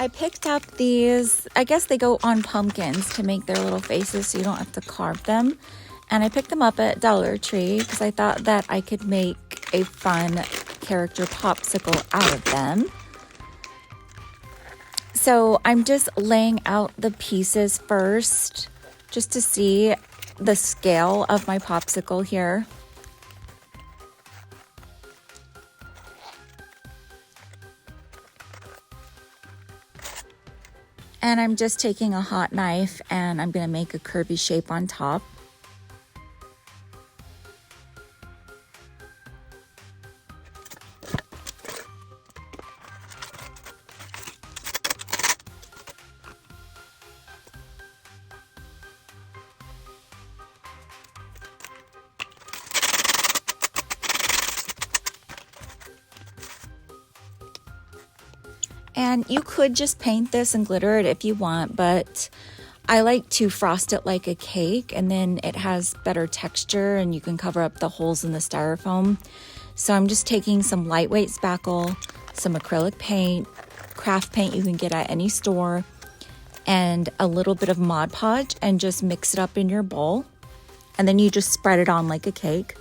I picked up these, I guess they go on pumpkins to make their little faces so you don't have to carve them. And I picked them up at Dollar Tree because I thought that I could make a fun character popsicle out of them. So I'm just laying out the pieces first just to see the scale of my popsicle here. And I'm just taking a hot knife and I'm going to make a curvy shape on top. And you could just paint this and glitter it if you want, but I like to frost it like a cake, and then it has better texture and you can cover up the holes in the styrofoam. So I'm just taking some lightweight spackle, some acrylic paint, craft paint you can get at any store, and a little bit of Mod Podge, and just mix it up in your bowl. And then you just spread it on like a cake.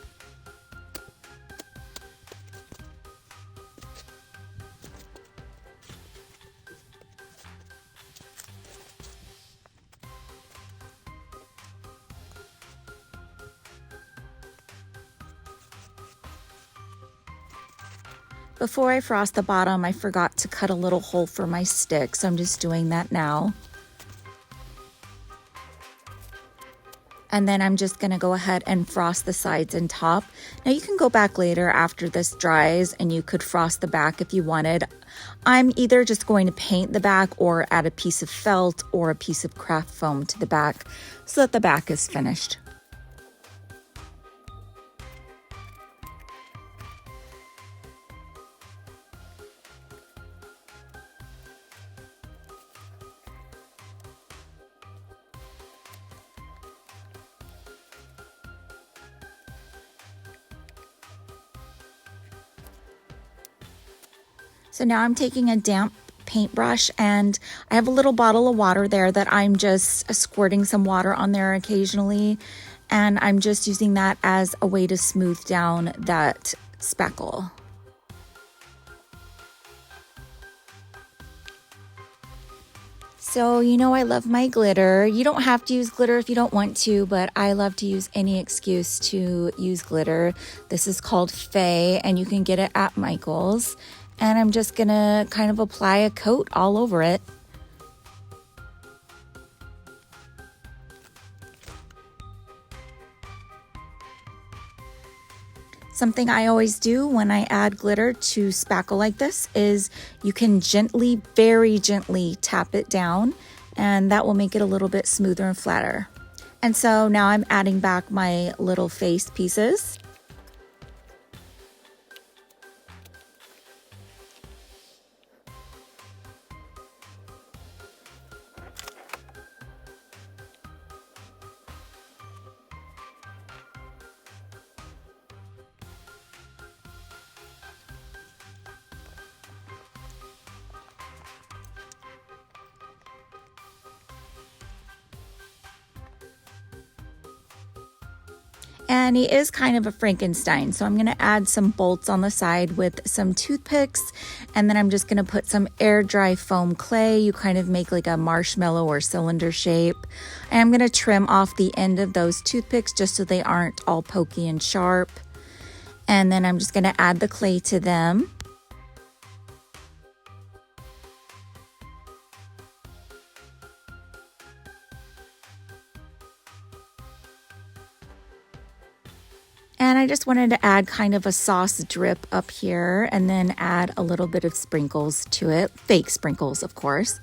Before I frost the bottom, I forgot to cut a little hole for my stick, so I'm just doing that now. And then I'm just gonna go ahead and frost the sides and top. Now you can go back later after this dries and you could frost the back if you wanted. I'm either just going to paint the back or add a piece of felt or a piece of craft foam to the back so that the back is finished. So now I'm taking a damp paintbrush and I have a little bottle of water there that I'm just squirting some water on there occasionally. And I'm just using that as a way to smooth down that spackle. So, you know, I love my glitter. You don't have to use glitter if you don't want to, but I love to use any excuse to use glitter. This is called Faye and you can get it at Michael's. And I'm just gonna kind of apply a coat all over it. Something I always do when I add glitter to spackle like this is you can gently, very gently tap it down, and that will make it a little bit smoother and flatter. And so now I'm adding back my little face pieces. And he is kind of a Frankenstein, so I'm going to add some bolts on the side with some toothpicks, and then I'm just going to put some air dry foam clay. You kind of make like a marshmallow or cylinder shape. And I'm going to trim off the end of those toothpicks just so they aren't all pokey and sharp. And then I'm just going to add the clay to them. And I just wanted to add kind of a sauce drip up here and then add a little bit of sprinkles to it. Fake sprinkles, of course.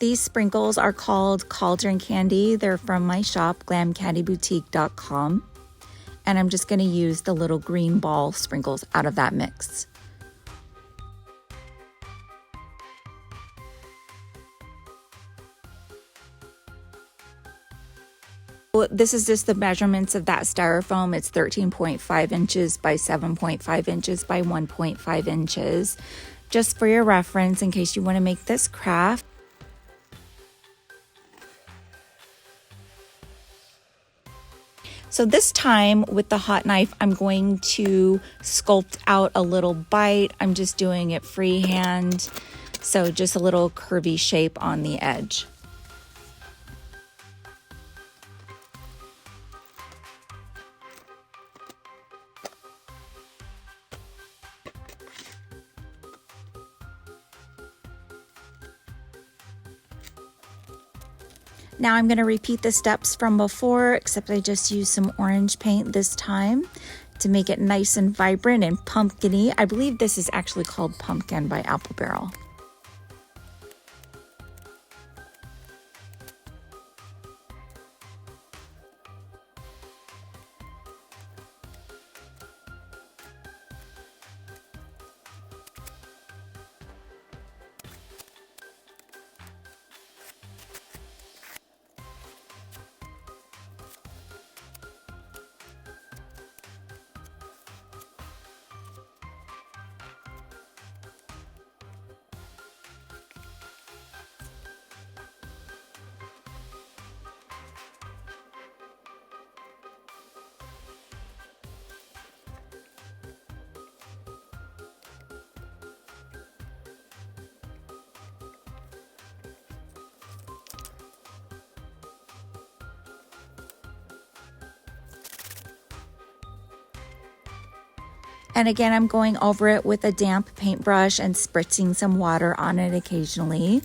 These sprinkles are called cauldron candy. They're from my shop, glamcandyboutique.com. And I'm just going to use the little green ball sprinkles out of that mix. This is just the measurements of that styrofoam. It's 13.5 inches by 7.5 inches by 1.5 inches. Just for your reference, in case you want to make this craft. So this time with the hot knife, I'm going to sculpt out a little bite. I'm just doing it freehand. So just a little curvy shape on the edge. Now I'm going to repeat the steps from before, except I just used some orange paint this time to make it nice and vibrant and pumpkin-y. I believe this is actually called Pumpkin by Apple Barrel. And again, I'm going over it with a damp paintbrush and spritzing some water on it occasionally.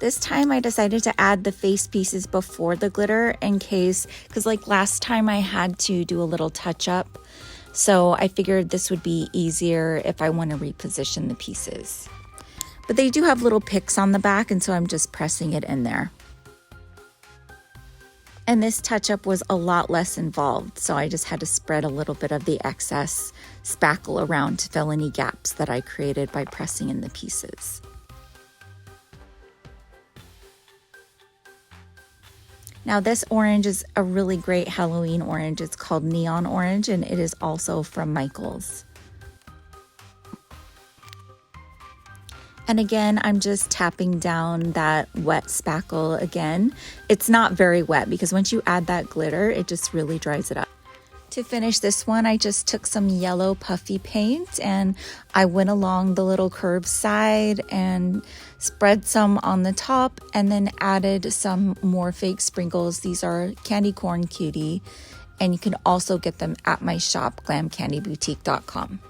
This time I decided to add the face pieces before the glitter in case, because like last time I had to do a little touch up. So I figured this would be easier if I want to reposition the pieces. But they do have little picks on the back, and so I'm just pressing it in there. And this touch up was a lot less involved, so I just had to spread a little bit of the excess spackle around to fill any gaps that I created by pressing in the pieces. Now this orange is a really great Halloween orange. It's called Neon Orange, and it is also from Michaels. And again, I'm just tapping down that wet spackle again. It's not very wet because once you add that glitter, it just really dries it up. To finish this one, I just took some yellow puffy paint and I went along the little curved side and spread some on the top and then added some more fake sprinkles. These are candy corn cutie, and you can also get them at my shop, glamcandyboutique.com.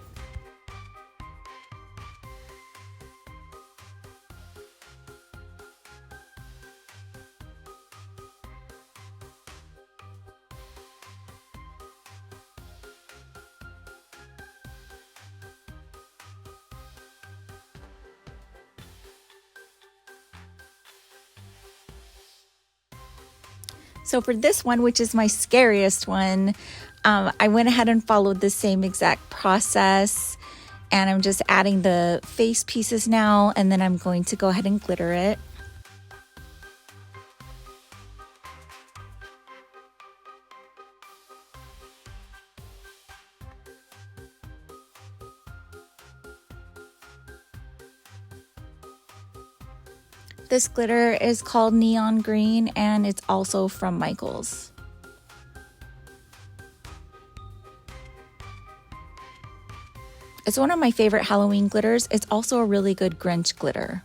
So for this one, which is my scariest one, I went ahead and followed the same exact process, and I'm just adding the face pieces now, and then I'm going to go ahead and glitter it. This glitter is called Neon Green, and it's also from Michaels. It's one of my favorite Halloween glitters. It's also a really good Grinch glitter.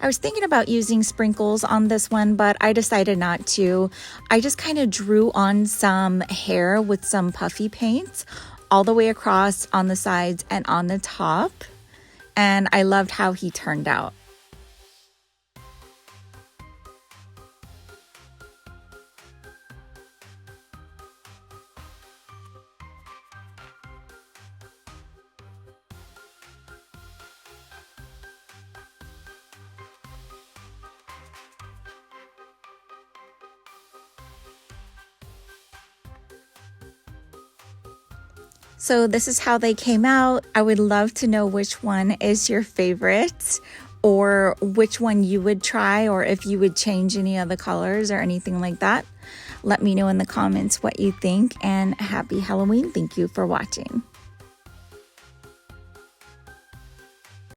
I was thinking about using sprinkles on this one, but I decided not to. I just kind of drew on some hair with some puffy paints all the way across on the sides and on the top. And I loved how he turned out. So this is how they came out. I would love to know which one is your favorite, or which one you would try, or if you would change any of the colors or anything like that. Let me know in the comments what you think, and happy Halloween. Thank you for watching.